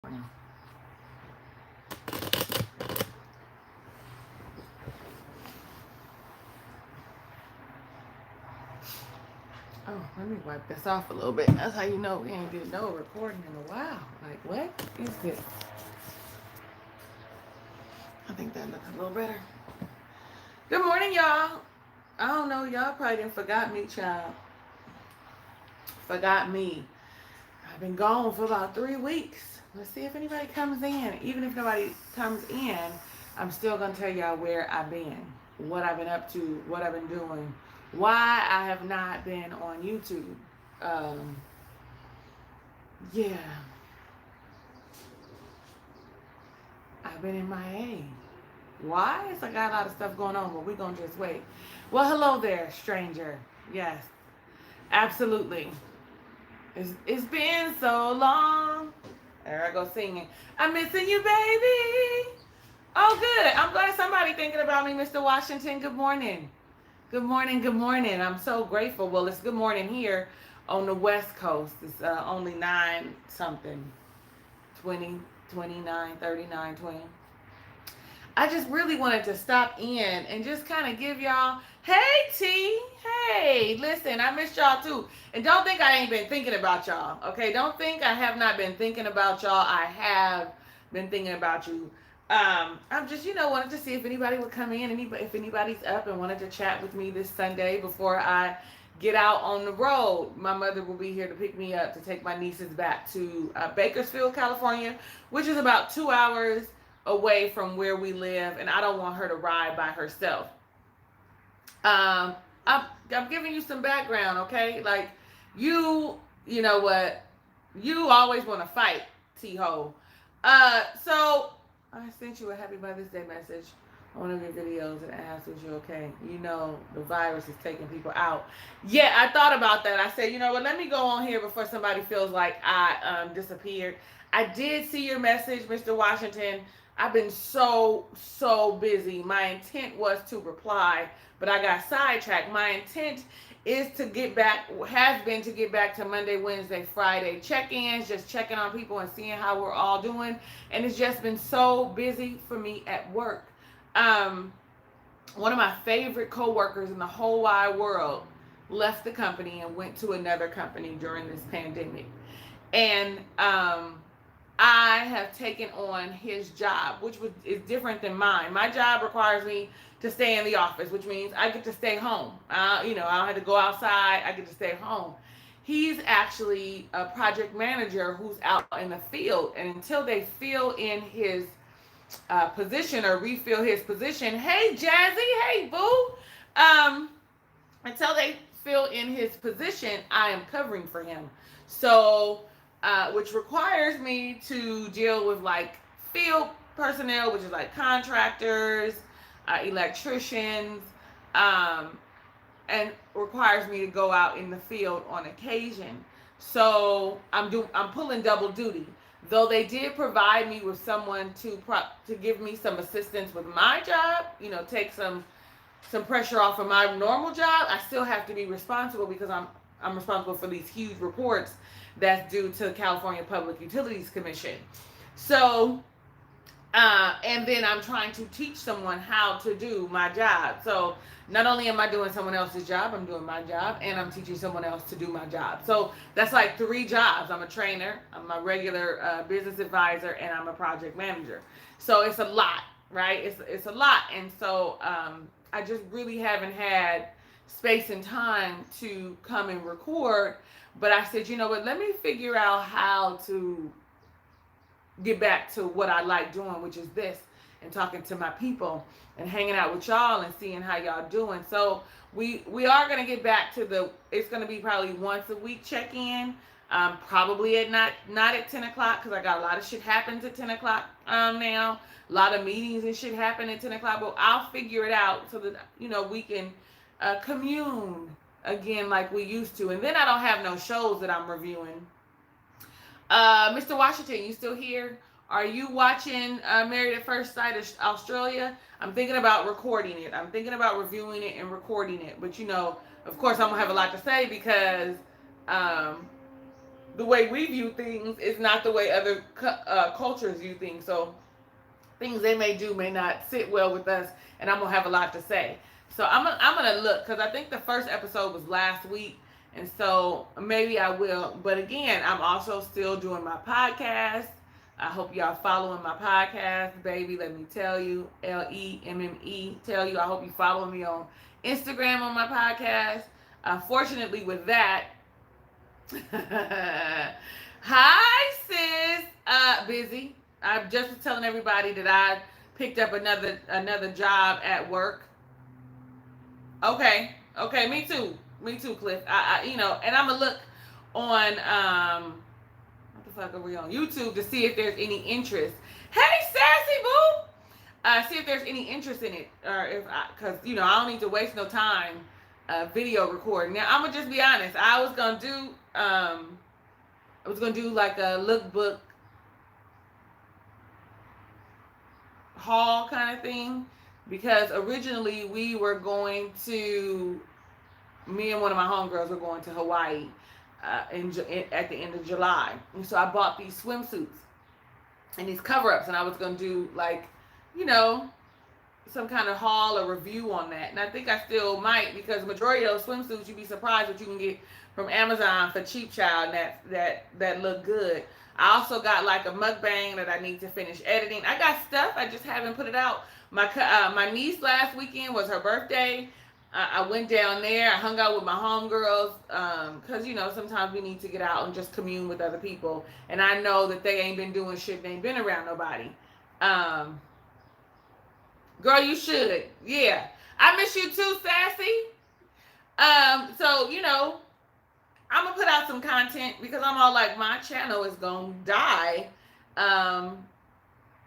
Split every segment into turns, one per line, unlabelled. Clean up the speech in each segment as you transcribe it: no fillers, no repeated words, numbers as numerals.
Oh, let me wipe this off a little bit. That's how you know we ain't did no recording in a while. Like, what is this? I think that looks a little better. Good morning, y'all. I don't know. Y'all probably didn't forgot me, child. Forgot me. I've been gone for about 3 weeks. Let's see if anybody comes in. Even if nobody comes in, I'm still going to tell y'all where I've been, what I've been up to, what I've been doing, why I have not been on YouTube. Yeah. I've been in MIA. Why? It's like I got a lot of stuff going on, but we're going to just wait. Well, hello there, stranger. Yes, absolutely. It's been so long. There I go singing. I'm missing you, baby. Oh, good. I'm glad somebody thinking about me, Mr. Washington. Good morning. Good morning. Good morning. I'm so grateful. Well, it's good morning here on the West Coast. It's only 9 something, 20, 29, 39, 20. I just really wanted to stop in and just kind of give y'all, hey T, hey, listen, I missed y'all too. And don't think I ain't been thinking about y'all, okay? Don't think I have not been thinking about y'all. I have been thinking about you. I'm just, wanted to see if anybody would come in, if anybody's up and wanted to chat with me this Sunday before I get out on the road. My mother will be here to pick me up to take my nieces back to Bakersfield, California, which is about 2 hours away from where we live, and I don't want her to ride by herself. I'm giving you some background, okay? Like, you know what? You always want to fight, T-Ho. So I sent you a happy Mother's Day message on one of your videos and asked, was you okay? You know, the virus is taking people out. Yeah, I thought about that. I said, you know what? Let me go on here before somebody feels like I disappeared. I did see your message, Mr. Washington. I've been so busy. My intent was to reply, but I got sidetracked. My intent is to get back, has been to get back to Monday, Wednesday, Friday check-ins, just checking on people and seeing how we're all doing. And it's just been so busy for me at work. One of my favorite co-workers in the whole wide world left the company and went to another company during this pandemic. And I have taken on his job, which is different than mine. My job requires me to stay in the office, which means I get to stay home. I don't have to go outside. I get to stay home. He's actually a project manager who's out in the field. And until they fill in his position or refill his position, hey, Jazzy, hey, boo. Until they fill in his position, I am covering for him. So which requires me to deal with like field personnel, which is like contractors, electricians, and requires me to go out in the field on occasion. So I'm pulling double duty. Though they did provide me with someone to give me some assistance with my job, take some pressure off of my normal job, I still have to be responsible because I'm responsible for these huge reports that's due to the California Public Utilities Commission. So, and then I'm trying to teach someone how to do my job. So not only am I doing someone else's job, I'm doing my job, and I'm teaching someone else to do my job. So that's like 3 jobs. I'm a trainer, I'm a regular business advisor, and I'm a project manager. So it's a lot, right? It's a lot. And so I just really haven't had space and time to come and record. But I said, you know what, let me figure out how to get back to what I like doing, which is this, and talking to my people and hanging out with y'all and seeing how y'all doing. So we are going to get back to it's going to be probably once a week check-in, probably at not at 10 o'clock because I got a lot of shit happens at 10 o'clock now. A lot of meetings and shit happen at 10 o'clock, but I'll figure it out so that, we can commune again like we used to. And then I don't have no shows that I'm reviewing. Mr. Washington, you still here? Are you watching Married at First Sight Australia? I'm thinking about recording it. I'm thinking about reviewing it and recording it. But of course I'm gonna have a lot to say because the way we view things is not the way other cultures view things. So things they may do may not sit well with us, and I'm gonna have a lot to say. So I'm gonna look, because I think the first episode was last week, and so maybe I will. But again, I'm also still doing my podcast. I hope y'all following my podcast, baby. Let me tell you, LEMME. Tell you, I hope you follow me on Instagram on my podcast. Unfortunately, with that, hi sis, busy. I just was telling everybody that I picked up another job at work. Okay, me too, Cliff. I and I'm gonna look on what the fuck are we on YouTube to see if there's any interest. Hey, sassy boo. See if there's any interest in it, or if because I don't need to waste no time video recording. Now I'm gonna just be honest. I was gonna do like a lookbook haul kind of thing, because originally we were going to, me and one of my homegirls were going to Hawaii at the end of July, and so I bought these swimsuits and these cover-ups, and I was going to do like some kind of haul or review on that. And I think I still might, because majority of those swimsuits, you'd be surprised what you can get from Amazon for cheap, child, that look good. I also got like a mukbang that I need to finish editing. I got stuff, I just haven't put it out. My niece last weekend was her birthday. I went down there. I hung out with my homegirls because, sometimes we need to get out and just commune with other people. And I know that they ain't been doing shit. They ain't been around nobody. Girl, you should. Yeah. I miss you too, sassy. So, I'm going to put out some content, because I'm all like, my channel is going to die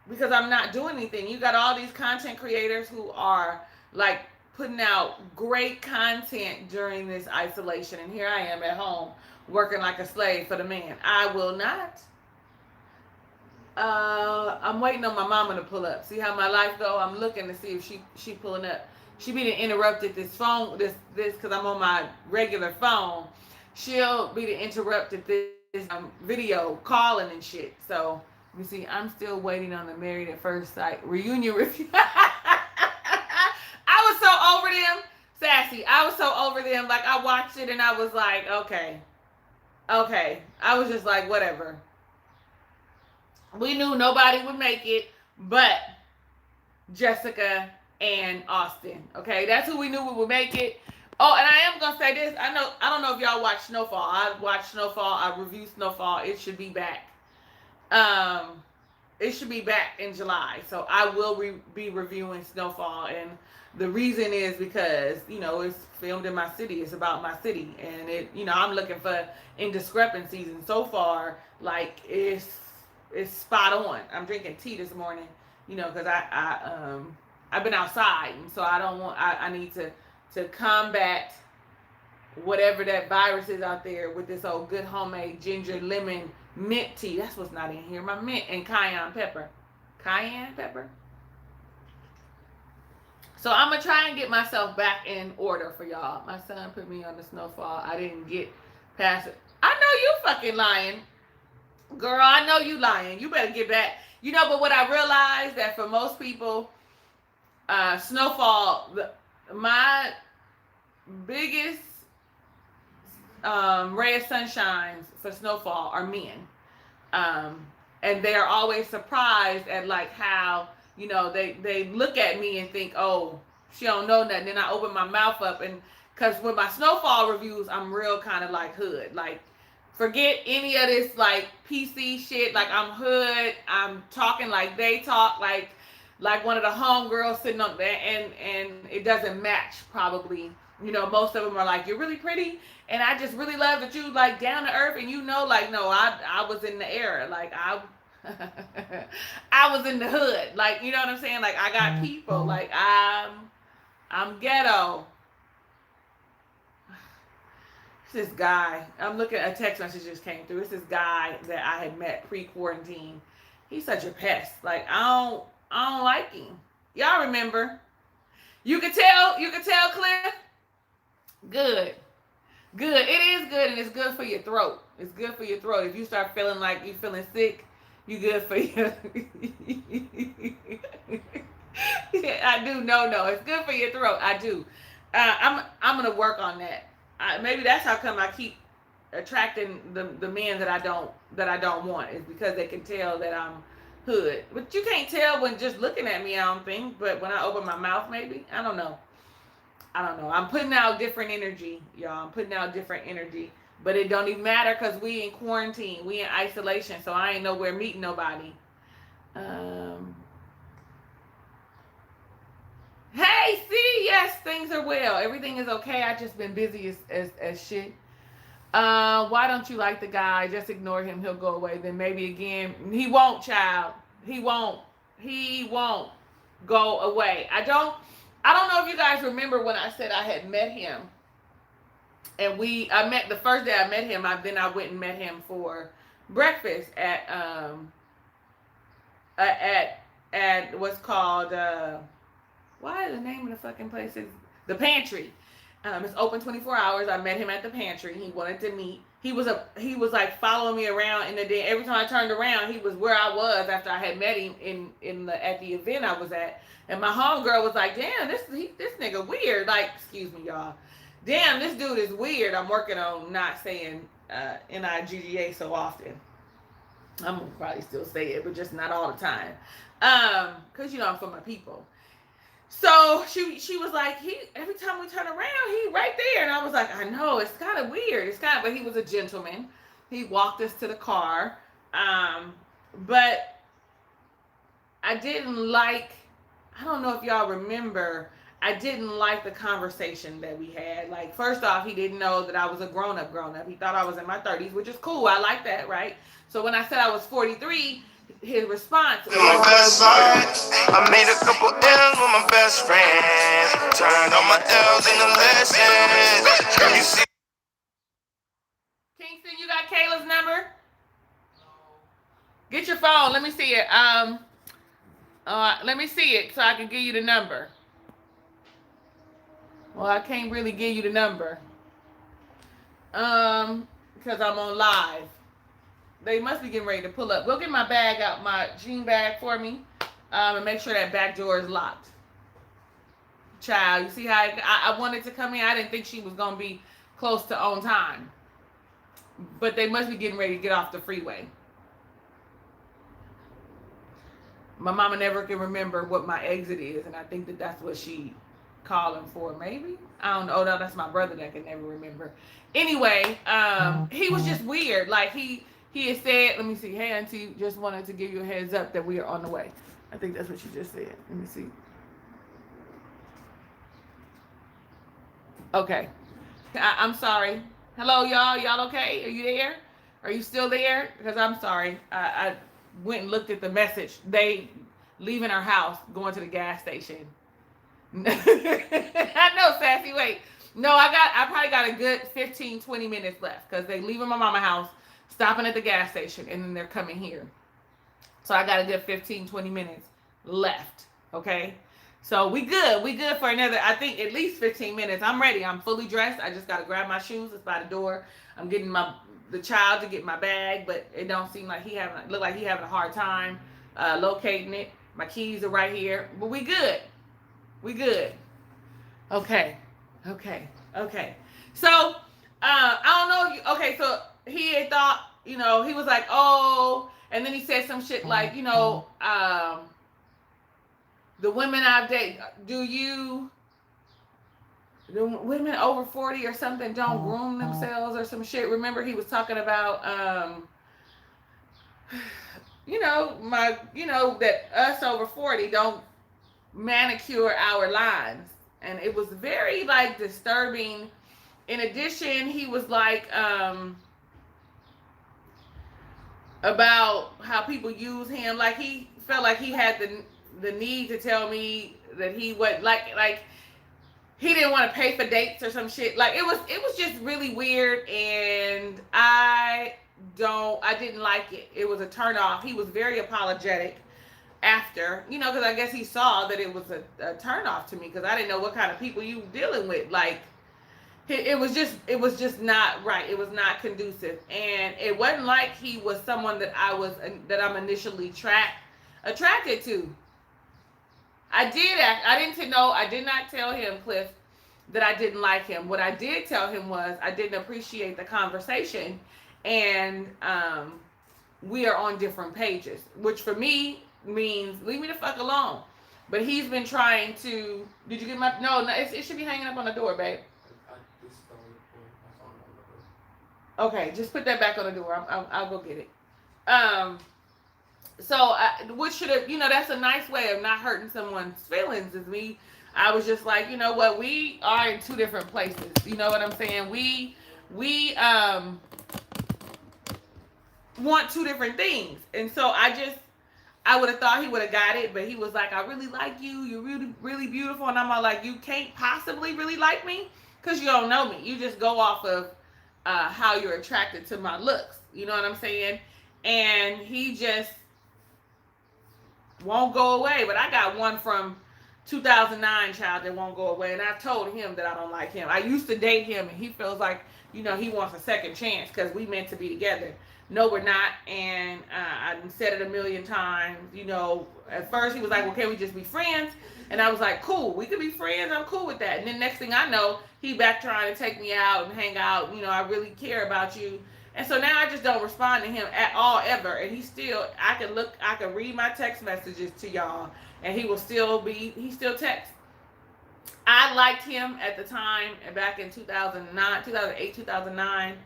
because I'm not doing anything. You got all these content creators who are like putting out great content during this isolation. And here I am at home working like a slave for the man. I will not. I'm waiting on my mama to pull up. See how my life go? I'm looking to see if she pulling up. She be interrupted this phone, this because I'm on my regular phone. She'll be interrupted this video calling and shit. So let me see. I'm still waiting on the Married at First Sight reunion review. I was so over them, sassy. I was so over them. Like, I watched it and I was like, okay. I was just like, whatever. We knew nobody would make it but Jessica and Austin. Okay, that's who we knew we would make it. Oh, and I am gonna say this. I don't know if y'all watch Snowfall. I watched Snowfall. I reviewed Snowfall. It should be back. It should be back in July. So I will be reviewing Snowfall, and the reason is because it's filmed in my city. It's about my city, and I'm looking for indiscrepancies, and so far, like, it's spot on. I'm drinking tea this morning, because I've been outside, and so I need to combat whatever that virus is out there with this old good homemade ginger lemon mint tea. That's what's not in here. My mint and cayenne pepper. So I'm going to try and get myself back in order for y'all. My son put me on the Snowfall. I didn't get past it. I know you fucking lying. Girl, I know you lying. You better get back. But what I realized that for most people, Snowfall, my biggest ray of sunshines for Snowfall are men. And they are always surprised at like how, they look at me and think, oh, she don't know nothing. Then I open my mouth up, and because with my Snowfall reviews, I'm real kind of like hood. Like, forget any of this like PC shit. Like, I'm hood. I'm talking like they talk, like one of the homegirls sitting on there, and it doesn't match probably. Most of them are like, you're really pretty, and I just really love that you like down to earth, and like, no, I was in the era, like I was in the hood, like, you know what I'm saying? Like, I got people, like, I'm ghetto. This guy, I'm looking at a text message just came through. It's this guy that I had met pre-quarantine. He's such a pest. Like, I don't like him. Y'all remember? You could tell, Cliff? Good. It is good, and it's good for your throat. It's good for your throat. If you start feeling like you feeling sick, you good for your. Yeah, I do. No, it's good for your throat. I do. I'm gonna work on that. Maybe that's how come I keep attracting the men that I don't want, is because they can tell that I'm hood. But you can't tell when just looking at me, I don't think. But when I open my mouth, maybe. I don't know. I'm putting out different energy, y'all. I'm putting out different energy. But it don't even matter because we in quarantine. We in isolation. So I ain't nowhere meeting nobody. Hey, see, yes, things are well. Everything is okay. I just been busy as shit. Why don't you like the guy? Just ignore him. He'll go away. Then maybe again. He won't, child. He won't go away. I don't know if you guys remember when I said I had met him. And I met the first day I met him. Then I went and met him for breakfast at what's called why is the name of the fucking place is the Pantry. It's open 24 hours. I met him at the Pantry. He wanted to meet. He was like following me around in the day. Every time I turned around, he was where I was after I had met him at the event I was at. And my homegirl was like, "Damn, this nigga weird." Like, excuse me, y'all. Damn, this dude is weird. I'm working on not saying NIGGA so often. I'm gonna probably still say it, but just not all the time. Cause I'm for my people. So she was like, every time we turn around, he right there. And I was like, I know, it's kind of weird. But he was a gentleman. He walked us to the car. But I didn't like, I don't know if y'all remember, I didn't like the conversation that we had. Like, first off, he didn't know that I was a grown-up. He thought I was in my 30s, which is cool. I like that, right? So when I said I was 43, his response was, my best side. I made a couple L's with my best friend. Turned all my L's into lessons. Kingston, you got Kayla's number? Get your phone. Let me see it. Let me see it so I can give you the number. Well, I can't really give you the number. Because I'm on live. They must be getting ready to pull up. Go get my bag out, my jean bag for me. And make sure that back door is locked. Child, you see how I wanted to come in? I didn't think she was going to be close to on time. But they must be getting ready to get off the freeway. My mama never can remember what my exit is. And I think that's what she calling for, maybe. I don't know. Oh, no, that's my brother that can never remember. Anyway, he was just weird. Like, he had said, let me see, hey, auntie, just wanted to give you a heads up that we are on the way. I think that's what she just said. Let me see. Okay. I'm sorry. Hello, y'all. Y'all okay? Are you there? Are you still there? Because I'm sorry. I went and looked at the message. They leaving our house, going to the gas station. I know, Sassy. Wait. No, I probably got a good 15, 20 minutes left because they leaving my mama's house, stopping at the gas station, and then they're coming here. So I got a good 15, 20 minutes left. Okay? So we good. We good for another, I think, at least 15 minutes. I'm ready. I'm fully dressed. I just got to grab my shoes. It's by the door. I'm getting the child to get my bag, but it don't seem like look like he having a hard time locating it. My keys are right here. But we good. We good. Okay. So, I don't know. Okay, so he had thought, he was like, oh, and then he said some shit like, the women I've dated, the women over 40 or something don't groom themselves or some shit. Remember he was talking about, that us over 40 don't manicure our lines. And it was very, like, disturbing. In addition, he was like, about how people use him. Like, he felt like he had the need to tell me that he would, like, he didn't want to pay for dates or some shit. Like, it was just really weird. And I didn't like it. It was a turn off. He was very apologetic after, because I guess he saw that it was a turn off to me because I didn't know what kind of people you dealing with. Like, it was just not right. It was not conducive, and it wasn't like he was someone that I'm initially attracted to. I did not tell him, Cliff, that I didn't like him. What I did tell him was I didn't appreciate the conversation, and we are on different pages, which for me means leave me the fuck alone. But he's been trying to. Did you get my? No, it should be hanging up on the door, babe. Okay, just put that back on the door. I'll go get it. So, what should have, that's a nice way of not hurting someone's feelings is me. I was just like, you know what, we are in two different places. You know what I'm saying? We want two different things. And so I would have thought he would have got it, but he was like, I really like you. You're really, really beautiful. And I'm all like, you can't possibly really like me because you don't know me. You just go off of how you're attracted to my looks. You know what I'm saying? And he just won't go away. But I got one from 2009, child, that won't go away. And I've told him that I don't like him. I used to date him, and he feels like, he wants a second chance because we meant to be together. No, we're not. And I said it a million times. At first he was like, well, can we just be friends? And I was like, cool, we could be friends. I'm cool with that. And then next thing I know, he back trying to take me out and hang out. I really care about you. And so now I just don't respond to him at all, ever. And I can read my text messages to y'all, and he still texts. I liked him at the time, back in 2008, 2009.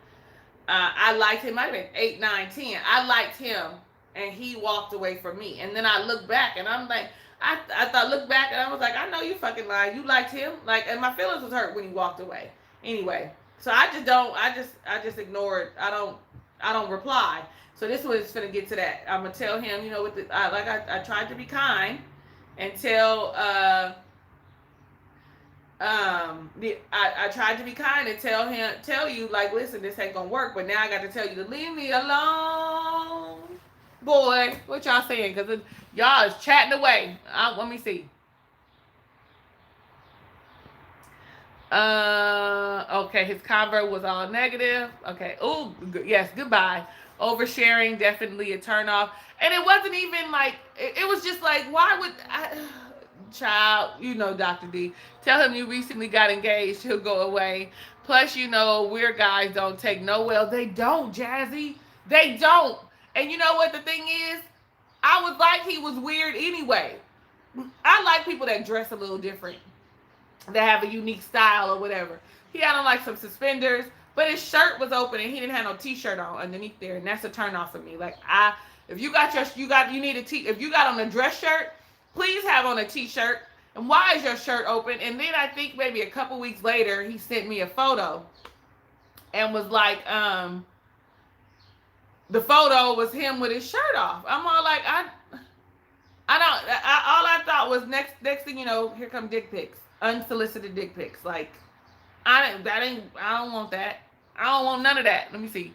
I liked him, might have been 8, 9, 10. I liked him, and he walked away from me. And then I look back, and I'm like, look back, and I was like, I know you fucking lied. You liked him, and my feelings was hurt when he walked away. Anyway. So I just ignore it. I don't reply. So this was finna get to that. I'm gonna tell him, I tried to be kind and I tried to be kind and tell you, like, listen, this ain't gonna work. But now I got to tell you to leave me alone, boy. What y'all saying? Because y'all is chatting away. Let me see. Okay, his convert was all negative. Okay. Oh, yes, goodbye. Oversharing, definitely a turnoff. And it wasn't even like, it was just like, why would child, Dr. D, tell him you recently got engaged, he'll go away. Plus, weird guys don't take no well. They don't, Jazzy. They don't. And you know what the thing is? I was like, he was weird anyway. I like people that dress a little different, that have a unique style or whatever. He had on like some suspenders, but his shirt was open and he didn't have no t-shirt on underneath there, and that's a turn off for me. Like, if you got if you got on a dress shirt, please have on a t-shirt. And why is your shirt open? And then I think maybe a couple weeks later, he sent me a photo and was like, the photo was him with his shirt off. I'm all like, all I thought was next thing you know, here come dick pics. Unsolicited dick pics. Like, I don't want that. I don't want none of that. Let me see.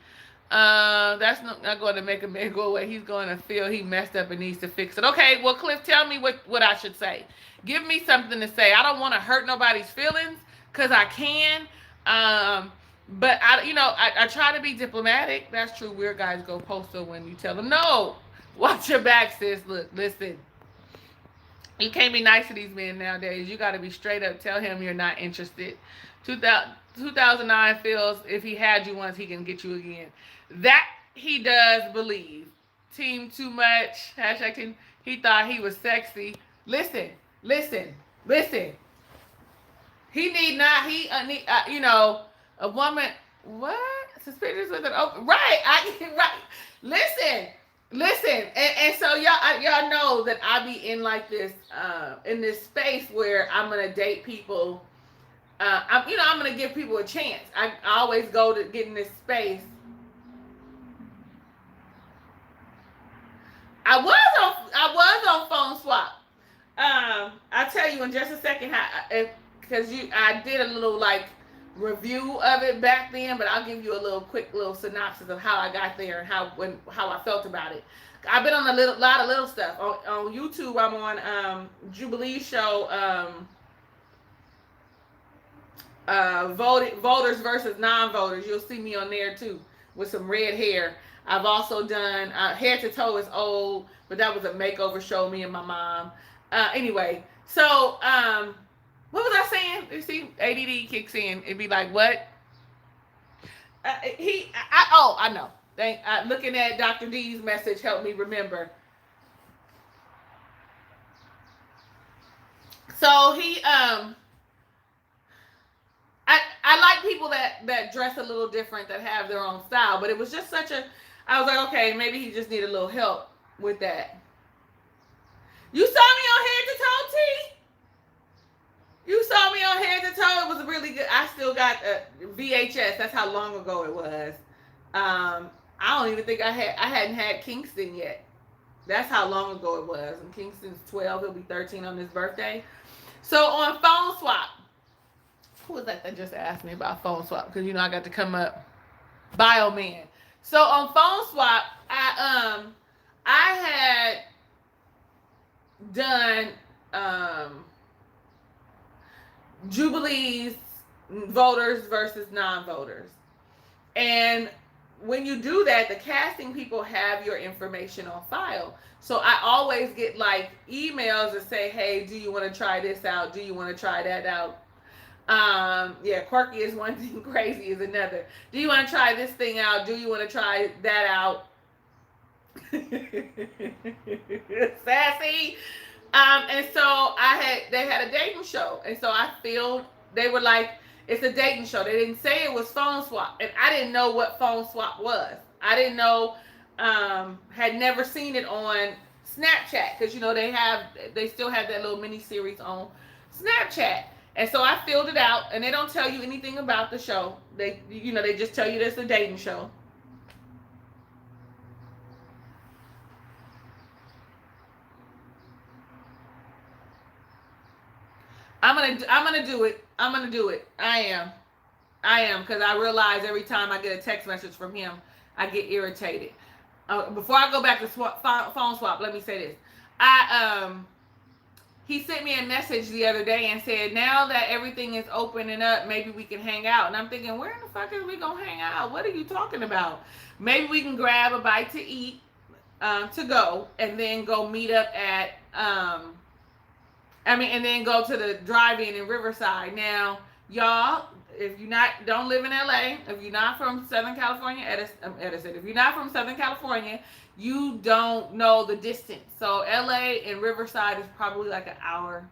That's not going to make a man go away. He's going to feel he messed up and needs to fix it. Okay, well, Cliff, tell me what I should say. Give me something to say. I don't want to hurt nobody's feelings because I can. But I try to be diplomatic. That's true. Weird guys go postal when you tell them, no, watch your back, sis. Look, listen. You can't be nice to these men nowadays. You got to be straight up. Tell him you're not interested. 2009 feels if he had you once, he can get you again. That he does believe. Team too much. Hashtag team. He thought he was sexy. Listen. He need not. A woman. What? Suspicious with an open. Right. Right. Listen, and so y'all know that I be in like this, in this space where I'm gonna date people. I'm gonna give people a chance. I always go to get in this space. I was on phone swap. I'll tell you in just a second because I did a little like review of it back then, but I'll give you a quick little synopsis of how I got there and how I felt about it. I've been on a lot of little stuff on YouTube. I'm on Jubilee's show. voters versus non-voters. You'll see me on there too with some red hair. I've also done Head to Toe is old, but that was a makeover show, me and my mom. Anyway, so what was I saying? You see, ADD kicks in. It'd be like, what? I know. Looking at Dr. D's message helped me remember. So he I like people that dress a little different, that have their own style, but it was just I was like, okay, maybe he just needed a little help with that. You saw me on Head to Toe, T? You saw me on Head to Toe. It was really good. I still got VHS. That's how long ago it was. I don't even think I hadn't had Kingston yet. That's how long ago it was. And Kingston's 12. He'll be 13 on his birthday. So on Phone Swap, who was that just asked me about Phone Swap? Because I got to come up. Bioman. So on Phone Swap, I had done Jubilee's voters versus non-voters. And when you do that, the casting people have your information on file. So I always get like emails that say, hey, do you want to try this out? Do you want to try that out? Yeah, quirky is one thing, crazy is another. Do you want to try this thing out? Do you want to try that out? Sassy. And so they had a dating show. And so I feel they were like, it's a dating show. They didn't say it was Phone Swap. And I didn't know what Phone Swap was. I didn't know, had never seen it on Snapchat. Because, they still have that little mini series on Snapchat. And so I filled it out, and they don't tell you anything about the show. They just tell you there's a dating show. I'm gonna do it. I'm gonna do it. I am, because I realize every time I get a text message from him, I get irritated. Before I go back to Phone Swap, let me say this. He sent me a message the other day and said, now that everything is opening up, maybe we can hang out. And I'm thinking, where in the fuck is we going to hang out? What are you talking about? Maybe we can grab a bite to eat, to go, and then go meet up at, and then go to the drive-in in Riverside. Now, y'all, if you don't live in LA, if you're not from Southern California, Edison, if you're not from Southern California, you don't know the distance. So LA and Riverside is probably like an hour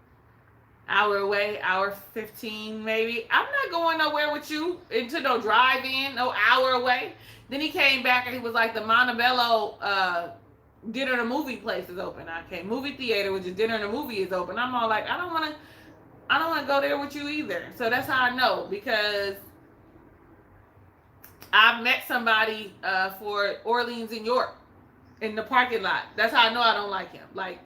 away, hour 15 maybe. I'm not going nowhere with you into no drive-in, no hour away. Then he came back and he was like, the Montebello dinner and a movie place is open. Okay, movie theater, which is dinner and a movie, is open. I'm all like, I don't want to go there with you either. So that's how I know, because I've met somebody for Orleans in York in the parking lot. That's how I know I don't like him. Like,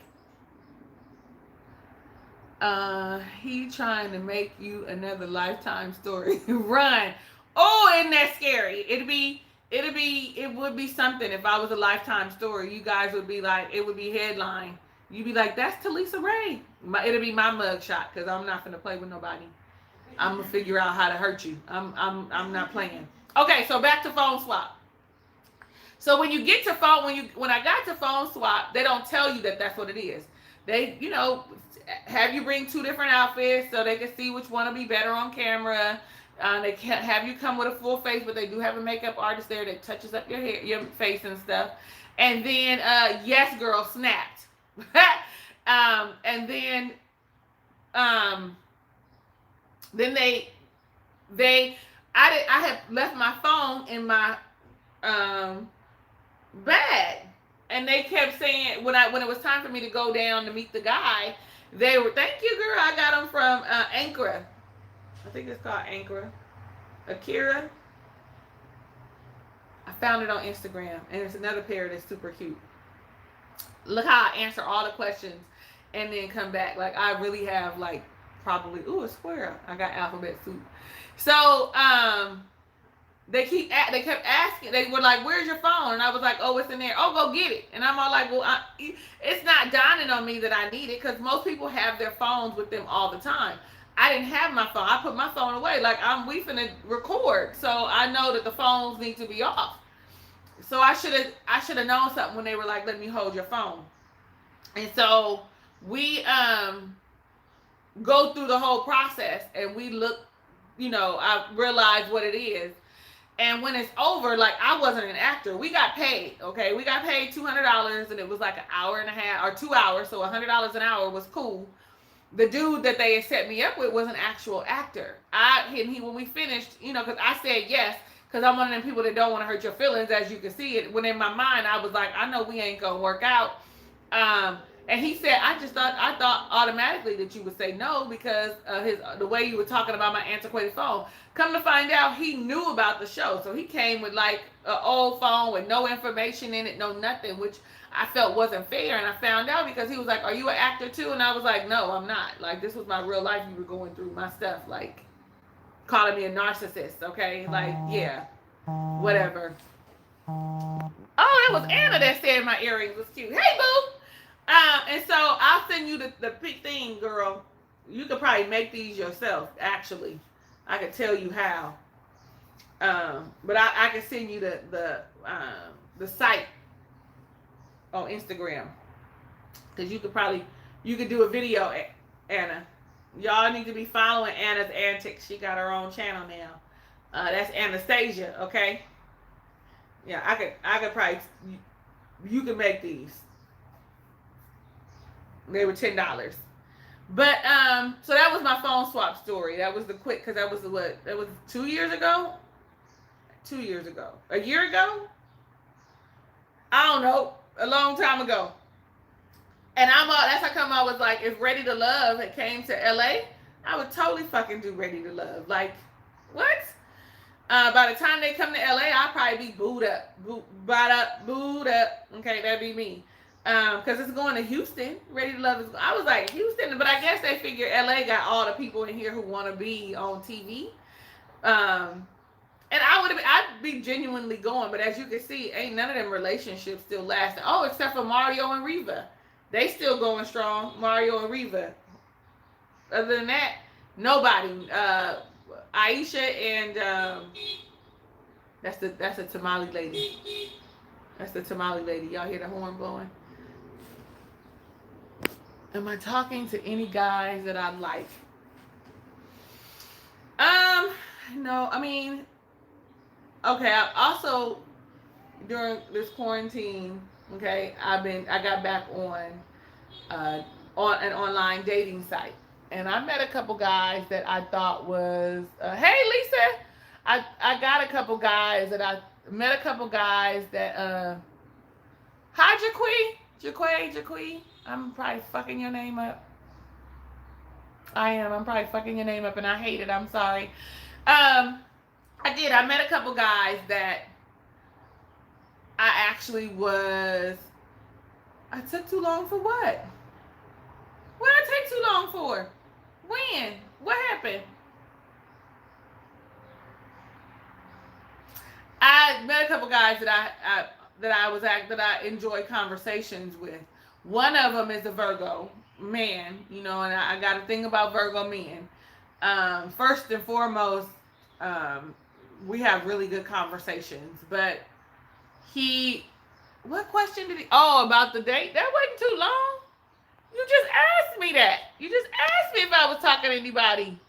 he trying to make you another Lifetime story. Run. Oh, isn't that scary? It would be something if I was a Lifetime story. You guys would be like, it would be headline. You'd be like, that's Talisa Ray. It'll be my mug shot, because I'm not gonna play with nobody. I'm gonna figure out how to hurt you. I'm not playing. Okay, so back to Phone Swap. So when you get to when I got to Phone Swap, they don't tell you that that's what it is. They, have you bring 2 different outfits so they can see which one will be better on camera. They can't have you come with a full face, but they do have a makeup artist there that touches up your hair, your face and stuff. And then, yes, girl, snapped. And then I had left my phone in my bag, and they kept saying when it was time for me to go down to meet the guy, they were, thank you, girl. I got them from Ankara. I think it's called Ankara. Akira. I found it on Instagram, and it's another pair that's super cute. Look how I answer all the questions and then come back. Like, I really have, like, probably, a square. I got alphabet soup. So, they kept asking. They were like, where's your phone? And I was like, oh, it's in there. Oh, go get it. And I'm all like, well, it's not dawning on me that I need it, because most people have their phones with them all the time. I didn't have my phone. I put my phone away. Like, we finna record, so I know that the phones need to be off. So I should have known something when they were like, let me hold your phone. And so we go through the whole process, and we look, I realize what it is. And when it's over, like, I wasn't an actor. We got paid, okay? We got paid $200, and it was like an hour and a half or 2 hours, so $100 an hour was cool. The dude that they had set me up with was an actual actor. When we finished, because I said yes, because I'm one of them people that don't want to hurt your feelings, as you can see it. When in my mind, I was like, I know we ain't gonna work out. And he said, I thought automatically that you would say no because the way you were talking about my antiquated phone. Come to find out, he knew about the show, so he came with like an old phone with no information in it, no nothing, which I felt wasn't fair. And I found out because he was like, are you an actor too? And I was like, no, I'm not. Like, this was my real life. You were going through my stuff, like calling me a narcissist, okay? Like, yeah, whatever. Oh, that was Anna that said my earrings was cute. Hey, boo. And so I'll send you the thing, girl. You could probably make these yourself, actually. I could tell you how. But I can send you the site on Instagram. Because you could do a video, Anna. Y'all need to be following Anna's antics. She got her own channel now. That's Anastasia, okay? Yeah, I could probably, you can make these. They were $10. But so that was my phone swap story. That was the quick, because that was 2 years ago? 2 years ago. A year ago? I don't know. A long time ago. And that's how come I was like, if Ready to Love had came to LA, I would totally fucking do Ready to Love. Like, what? By the time they come to LA, I'll probably be booed up. Okay, that'd be me. Because it's going to Houston. Ready to Love is. I was like, Houston, but I guess they figure LA got all the people in here who want to be on TV. And I'd be genuinely going, but as you can see, ain't none of them relationships still lasting. Oh, except for Mario and Reva. They still going strong, Mario and Reva. Other than that, nobody. Aisha and that's the tamale lady. That's the tamale lady. Y'all hear the horn blowing? Am I talking to any guys that I like? No. I mean, okay. I also, during this quarantine, okay, I got back on an online dating site, and I met a couple guys that I thought was, hey Lisa, I got a couple guys that I met a couple guys that, hi Jaquay, I'm probably fucking your name up. I'm probably fucking your name up, and I hate it. I'm sorry. I met a couple guys that I actually I took too long for what? What did I take too long for? When? What happened? I met a couple guys that I enjoy conversations with. One of them is a Virgo man, and I got a thing about Virgo men. First and foremost, we have really good conversations, but what question did he, about the date? That wasn't too long. You just asked me that. You just asked me if I was talking to anybody.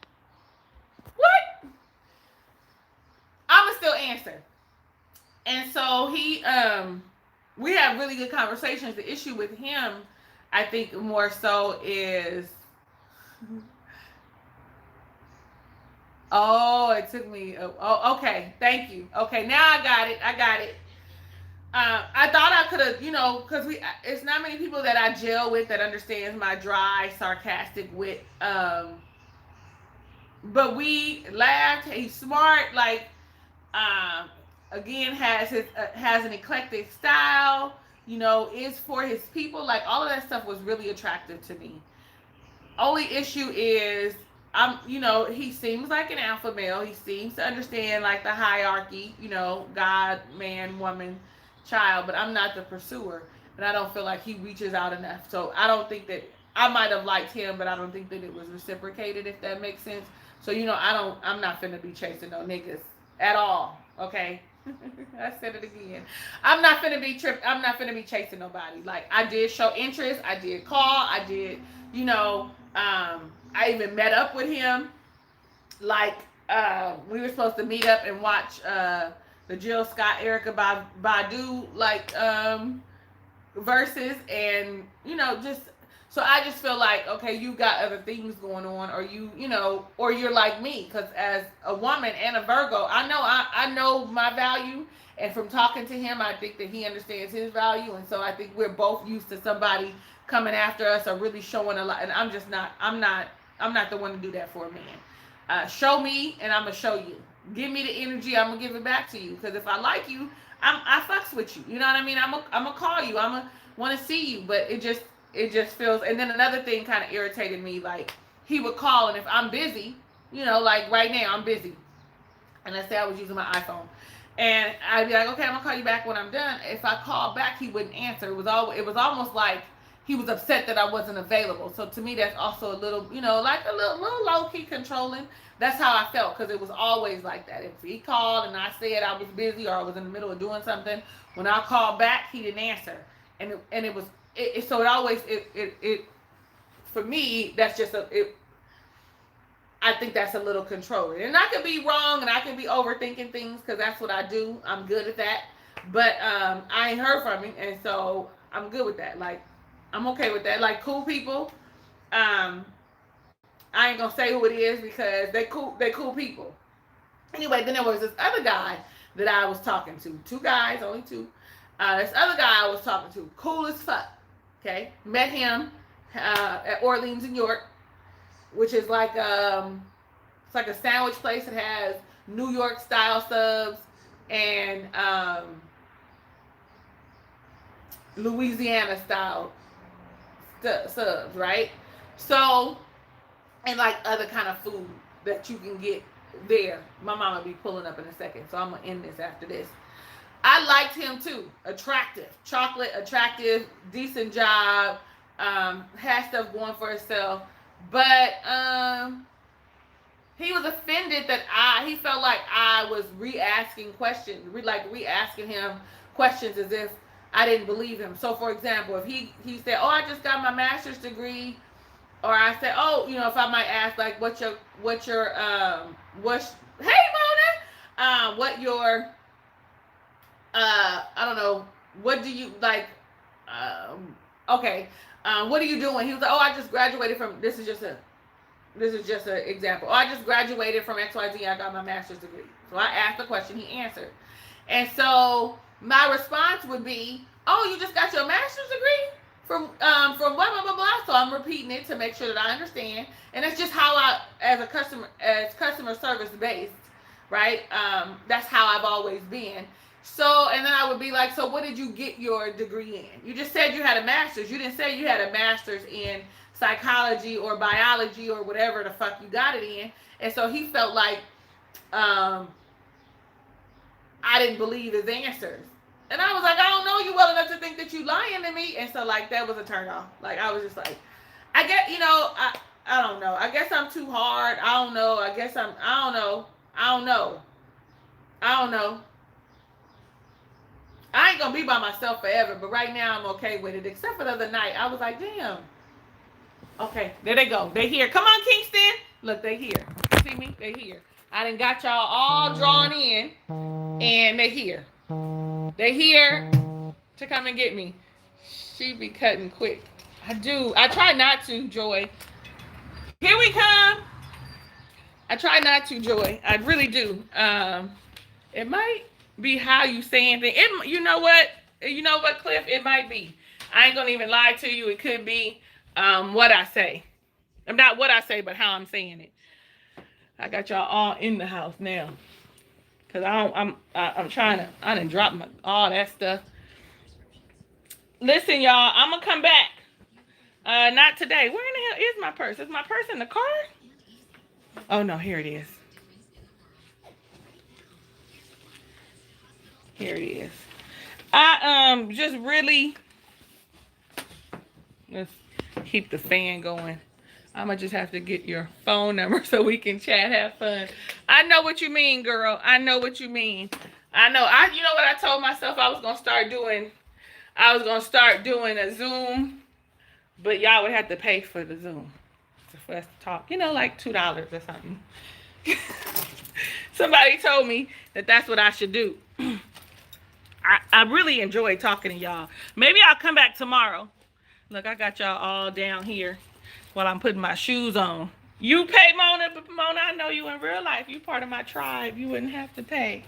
What? I'ma still answer. And so we have really good conversations. The issue with him, I think more so is, it took me, okay, thank you. Okay, now I got it. I thought I could have, because it's not many people that I gel with that understands my dry, sarcastic wit. But we laughed. He's smart. Like, again, has an eclectic style. Is for his people. Like, all of that stuff was really attractive to me. Only issue is, he seems like an alpha male. He seems to understand like the hierarchy. God, man, woman, child, but I'm not the pursuer, and I don't feel like he reaches out enough. So I don't think that I might have liked him, but I don't think that it was reciprocated, if that makes sense. So, I'm not finna be chasing no niggas at all. Okay. I said it again. I'm not finna be chasing nobody. Like, I did show interest. I did call. I did, I even met up with him. Like, we were supposed to meet up and watch the Jill Scott Erica Badu verses, and just so I just feel like, okay, you got other things going on, or or you're like me, because as a woman and a Virgo, I know my value, and from talking to him, I think that he understands his value, and so I think we're both used to somebody coming after us or really showing a lot, and I'm not the one to do that for a man. Show me, and I'm gonna show you. Give me the energy, I'm gonna give it back to you. Because if I like you, I fucks with you. You know what I mean? I'm gonna call you. I'm gonna want to see you. But it just feels. And then another thing kind of irritated me. Like, he would call, and if I'm busy, like right now I'm busy, and let's say I was using my iPhone, and I'd be like, okay, I'm gonna call you back when I'm done. If I call back, he wouldn't answer. It was almost like he was upset that I wasn't available. So to me, that's also a little, like a little low key controlling. That's how I felt, because it was always like that. If he called and I said I was busy or I was in the middle of doing something, when I called back, he didn't answer, and it was so it always for me, that's just I think that's a little controlling, and I could be wrong, and I could be overthinking things, because that's what I do. I'm good at that, but I ain't heard from him, and so I'm good with that. Like, I'm okay with that. Like, cool people. I ain't gonna say who it is, because they cool people. Anyway, then there was this other guy that I was talking to. Two guys, only two. This other guy I was talking to, cool as fuck. Okay, met him at Orleans, New York, which is like it's like a sandwich place that has New York style subs and Louisiana style subs, right? So, and like other kind of food that you can get there. My mama be pulling up in a second, so I'm gonna end this after this. I liked him too. Attractive, chocolate, attractive, decent job, had stuff going for himself, but he was offended that he felt like I was re-asking him questions as if I didn't believe him. So, for example, if he said, "Oh, I just got my master's degree," or I said, "Oh, if I might ask, like, what's hey Mona, what your I don't know, what do you like? Okay, what are you doing?" He was like, "Oh, I just graduated from." This is just an example. "Oh, I just graduated from XYZ. I got my master's degree." So I asked the question, he answered, and so my response would be, "Oh, you just got your master's degree from blah blah blah blah." So I'm repeating it to make sure that I understand, and that's just how I, as customer service based, right? That's how I've always been. So, and then I would be like, "So what did you get your degree in? You just said you had a master's. You didn't say you had a master's in psychology or biology or whatever the fuck you got it in." And so he felt like I didn't believe his answers. And I was like, "I don't know you well enough to think that you lying to me." And so, like, that was a turn off. Like, I was just like, I get, I don't know. I guess I'm too hard. I don't know. I don't know. I ain't gonna be by myself forever, but right now I'm okay with it. Except for the other night, I was like, damn. Okay, there they go. They here. Come on, Kingston. Look, they here. See me? They here. I done got y'all all drawn in, and they here. They here to come and get me. She be cutting quick. I do. I try not to, Joy. Here we come. I try not to, Joy. I really do. It might be how you saying things. You know what? Cliff? It might be. I ain't gonna even lie to you. It could be what I say. Not what I say, but how I'm saying it. I got y'all all in the house now. Cause I'm trying to. I done drop all that stuff. Listen, y'all. I'm gonna come back. Not today. Where in the hell is my purse? Is my purse in the car? Oh no, here it is. Here it is. I just really. keep the fan going. I'm gonna just have to get your phone number so we can chat, have fun. I know what you mean, girl. I know what you mean. I know. You know what I told myself I was gonna start doing? I was gonna start doing a Zoom, but y'all would have to pay for the Zoom for us to talk. You know, like $2 or something. Somebody told me that that's what I should do. I really enjoy talking to y'all. Maybe I'll come back tomorrow. Look, I got y'all all down here while I'm putting my shoes on. You pay, Mona, but Mona, I know you in real life. You part of my tribe. You wouldn't have to pay.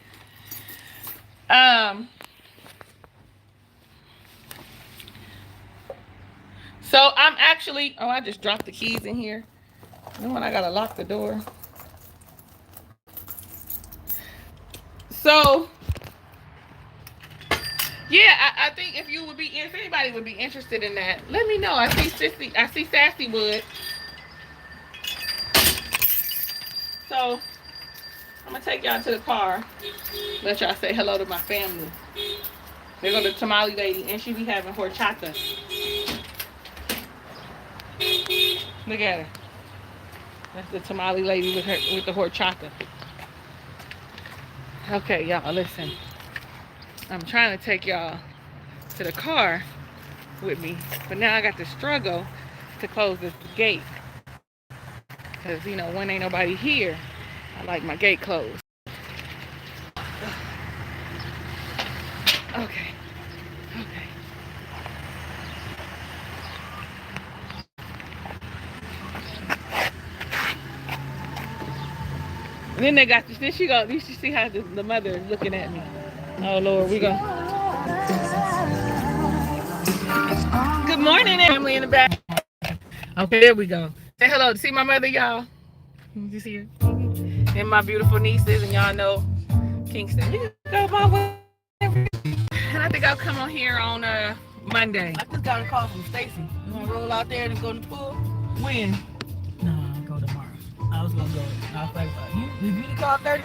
So I'm actually, I just dropped the keys in here. And when I gotta lock the door. So yeah, I think if anybody would be interested in that, let me know. I see Sassy would. So I'm gonna take y'all to the car. Let y'all say hello to my family. There go the tamale lady, and she be having horchata. Look at her. That's the tamale lady with the horchata. Okay, y'all, listen. I'm trying to take y'all to the car with me, but now I got to struggle to close this gate. Because, you know, when ain't nobody here, I like my gate closed. Okay. And then they got this. Then you should see how the mother is looking at me. Oh Lord, we go. Good morning, family in the back. Okay, there we go. Say hello. See my mother, y'all. Did you see her? And my beautiful nieces, and y'all know Kingston. You can go my way. And I think I'll come on here on Monday.
I just got a call from Stacy. You want to roll out there and go to the pool?
When?
No, I'll go tomorrow. I was going to go. I was like, you call 30?